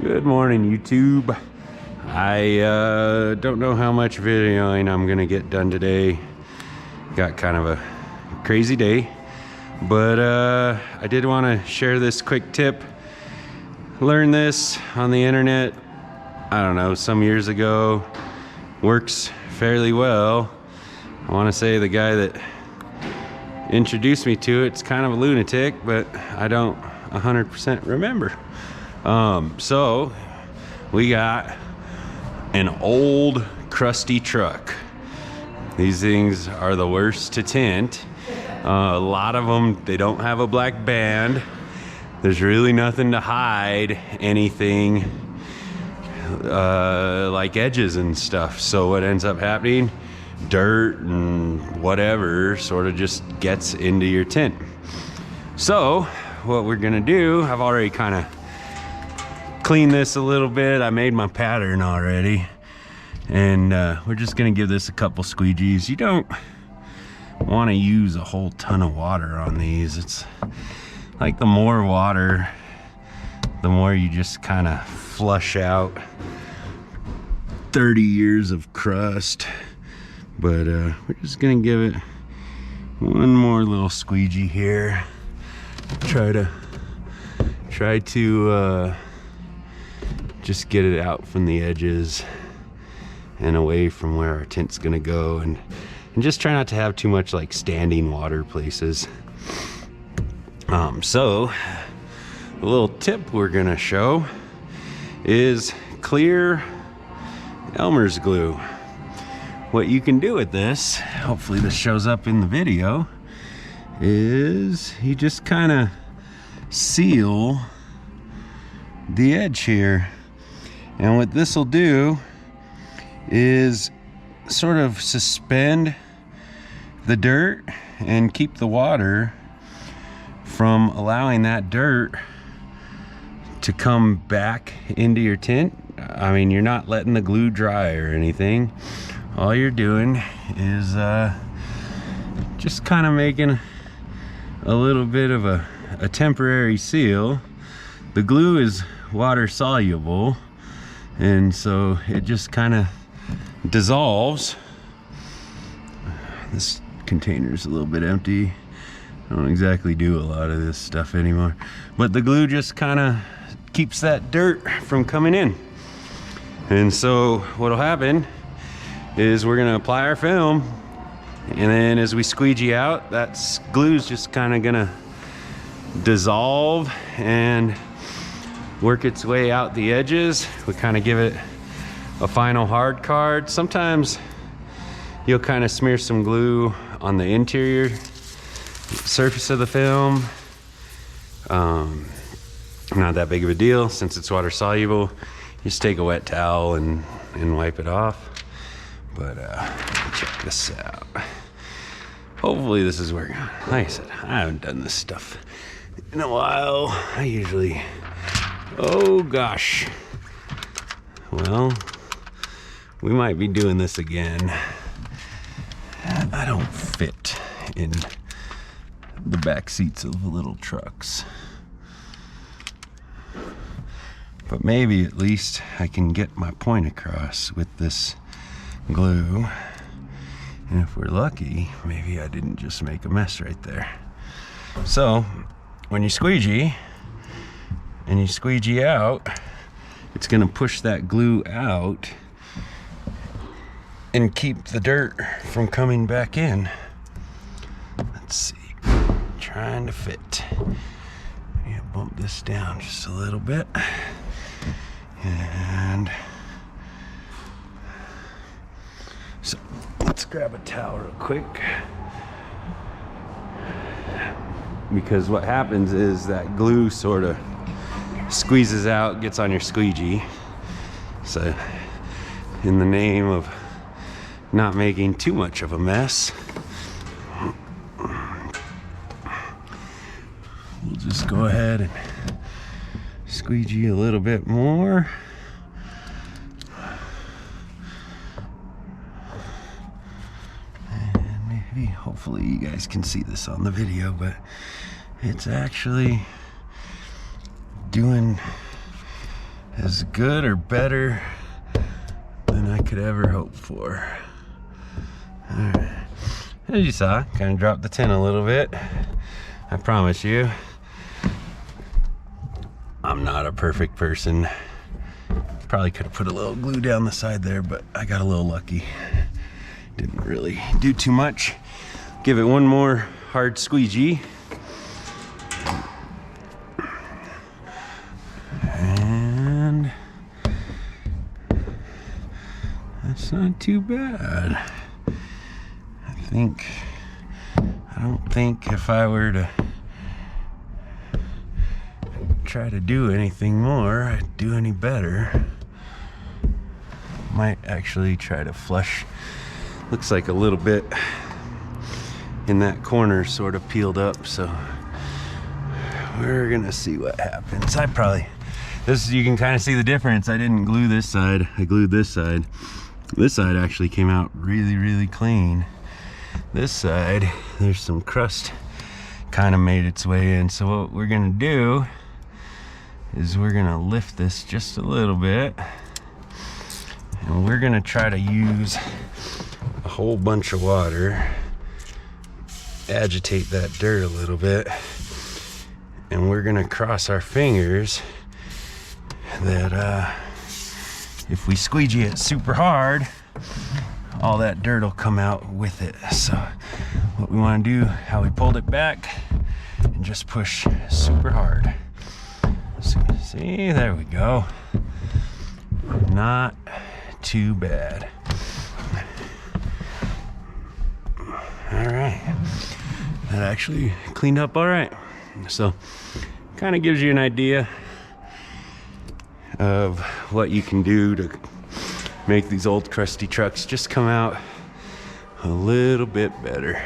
Good morning, YouTube. I don't know how much videoing I'm gonna get done today. Got kind of a crazy day, but I did want to share this quick tip. Learned this on the internet, I don't know, some years ago. Works fairly well. I want to say the guy that introduced me to it's kind of a lunatic, but I don't 100% remember. So we got an old crusty truck. These things are the worst to tint. A lot of them, they don't have a black band. There's really nothing to hide anything like edges and stuff. So what ends up happening, dirt and whatever sort of just gets into your tint. So what we're gonna do, I've already kind of cleaned this a little bit. I made my pattern already, and we're just gonna give this a couple squeegees. You don't want to use a whole ton of water on these. It's like the more water, the more you just kind of flush out 30 years of crust. But we're just gonna give it one more little squeegee here. Try to just get it out from the edges and away from where our tint's gonna go, and just try not to have too much like standing water places. So the little tip we're gonna show is clear Elmer's glue. What you can do with this, hopefully this shows up in the video, is you just kind of seal the edge here. And what this will do is sort of suspend the dirt and keep the water from allowing that dirt to come back into your tint. I mean, you're not letting the glue dry or anything. All you're doing is just kind of making a little bit of a temporary seal. The glue is water soluble, and so it just kind of dissolves. This container's a little bit empty. I don't exactly do a lot of this stuff anymore, but the glue just kind of keeps that dirt from coming in. And so what'll happen is we're gonna apply our film, and then as we squeegee out, that glue's just kind of gonna dissolve and work its way out the edges. We kind of give it a final hard card. Sometimes you'll kind of smear some glue on the interior surface of the film. Not that big of a deal since it's water soluble. Just take a wet towel and wipe it off. But check this out. Hopefully this is working. Like I said, I haven't done this stuff in a while. I usually, oh gosh. Well, we might be doing this again. I don't fit in the back seats of little trucks. But maybe at least I can get my point across with this glue. And if we're lucky, maybe I didn't just make a mess right there. So when you squeegee and you squeegee out, it's gonna push that glue out and keep the dirt from coming back in. Let's see, trying to fit. Yeah, bump this down just a little bit. And so let's grab a towel real quick, because what happens is that glue sort of squeezes out, gets on your squeegee. So in the name of not making too much of a mess, we'll just go ahead and squeegee a little bit more. And maybe, hopefully you guys can see this on the video, but it's actually doing as good or better than I could ever hope for. All right. As you saw, kind of dropped the tin a little bit. I promise you, I'm not a perfect person. Probably could have put a little glue down the side there, but I got a little lucky. Didn't really do too much. Give it one more hard squeegee. And that's not too bad. I don't think if I were to try to do anything more, I'd do any better. Might actually try to flush. Looks like a little bit in that corner sort of peeled up, so we're gonna see what happens. You can kind of see the difference. I didn't glue this side, I glued this side. This side actually came out really, really clean. This side, there's some crust kind of made its way in. So what we're gonna do is we're gonna lift this just a little bit, and we're gonna try to use a whole bunch of water, agitate that dirt a little bit, and we're gonna cross our fingers that if we squeegee it super hard, all that dirt will come out with it. So what we want to do, how we pulled it back, and just push super hard. So, see, there we go. Not too bad. All right, that actually cleaned up all right. So kind of gives you an idea of what you can do to make these old crusty trucks just come out a little bit better.